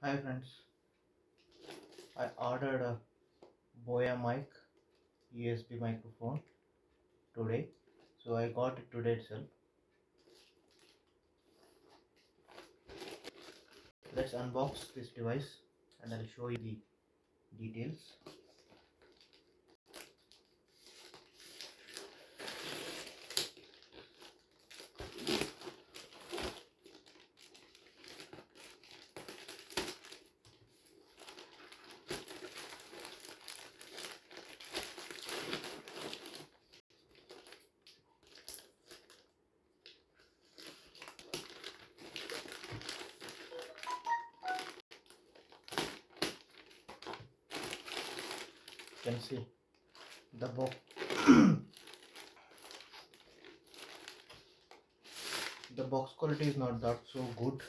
Hi friends, I ordered a Boya mic USB microphone today, so I got it today itself. Let's unbox this device and I'll show you the details. You can see the box. The box quality is not that so good.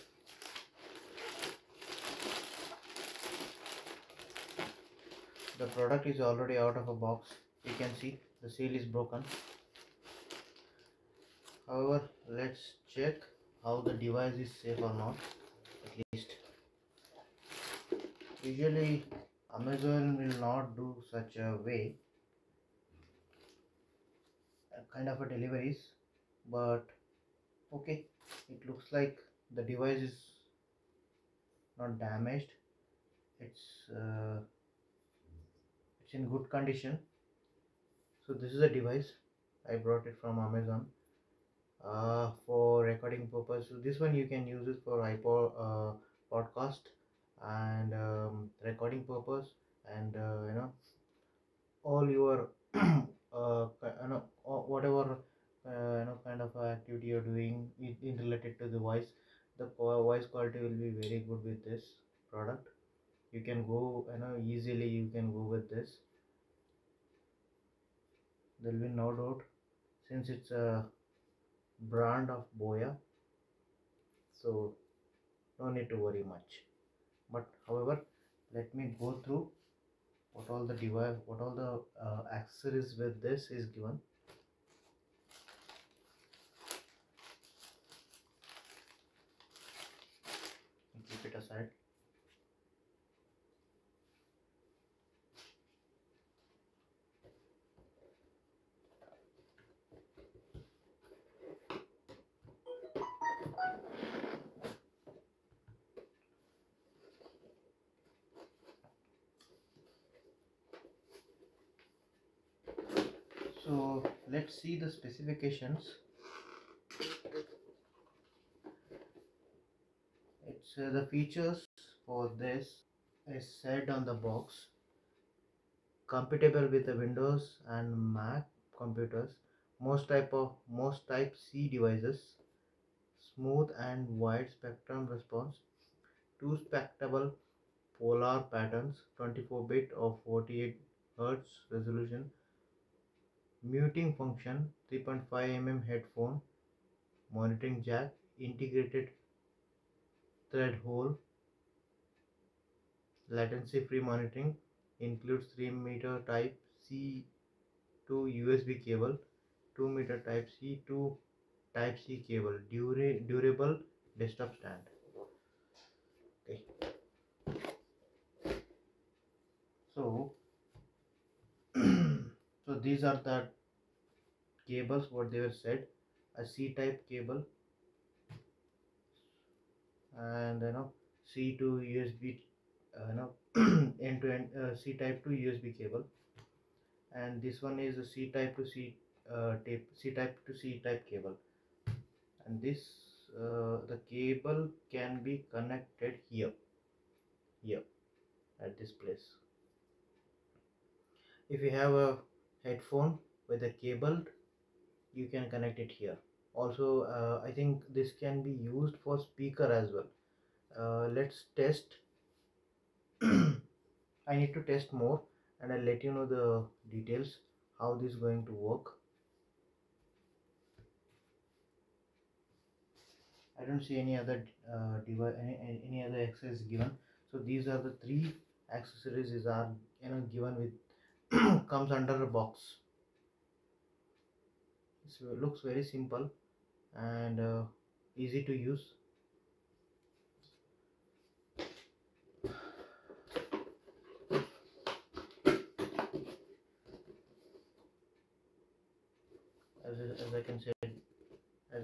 The product is already out of a box. You can see the seal is broken. However, let's check how the device is safe or not. At least, usually Amazon will not do such a way, kind of a deliveries, but okay, it looks like the device is not damaged. It's uh, it's in good condition. So this is a device I brought it from Amazon for recording purpose. So this one you can use it for iPod podcast and recording purpose, and all your whatever kind of activity you're doing in related to the voice. The voice quality will be very good with this product. You can go, easily you can go with this. There will be no doubt, since it's a brand of Boya, so no need to worry much. But however, let me go through what all the device, what all the accessories with this is given. Keep it aside. So let's see the specifications. It's the features for this is said on the box. Compatible with the Windows and Mac computers, most type C devices, smooth and wide spectrum response, two spectable polar patterns, 24-bit or 48 Hz resolution, muting function, 3.5 mm headphone, monitoring jack, integrated thread hole, latency free monitoring, includes 3-meter type C to USB cable, 2-meter type C to type C cable, durable desktop stand. Okay, so so these are the cables what they were said. A C type cable, and C to USB, end to end, C type to USB cable, and this one is a C type to C type to C type cable. And this the cable can be connected here at this place. If you have a headphone with a cable, you can connect it here. Also, I think this can be used for speaker as well. Let's test. I need to test more, and I'll let you know the details how this is going to work. I don't see any other device, any other accessories given. So these are the three accessories is are given with comes under a box. It looks very simple and easy to use. as I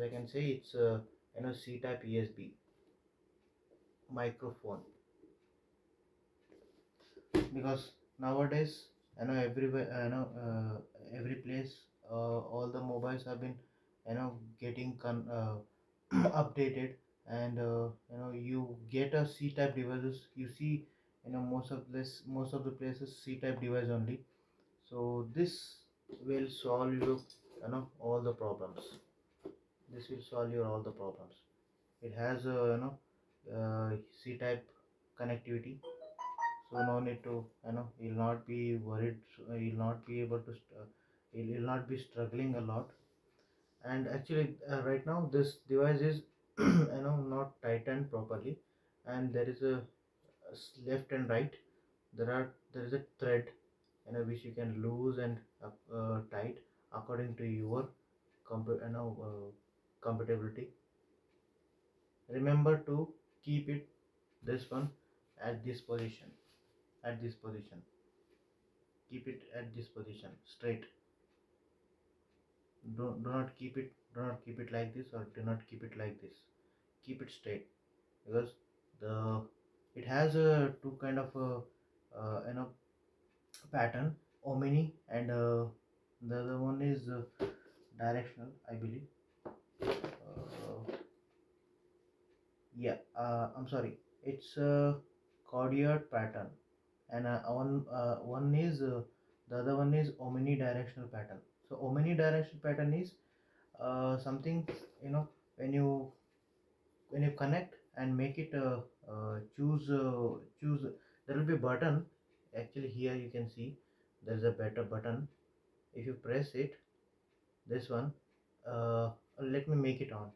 can say, it's C type USB microphone. Because nowadays, everywhere, every place, all the mobiles have been getting updated, and you get a C type devices, you see, most of the places C type device only. So this will solve you, all the problems. This will solve your all the problems. It has a C type connectivity, so no need to, you'll not be worried, you'll not be able to you'll not be struggling a lot. And actually, right now this device is not tightened properly, and there is a left and right, there is a thread, which you can loose and tight according to your compatibility. Remember to keep it, this one, at this position, at this position keep it at this position straight. Do not keep it like this, or do not keep it like this. Keep it straight, because the it has a two kind of pattern, omni, and the other one is directional, I believe. I'm sorry, it's a chordioid pattern, and one is the other one is omnidirectional pattern. So omnidirectional pattern is something, you know when you connect and make it choose, there will be button. Actually, here you can see there is a better button. If you press it, this one, let me make it on.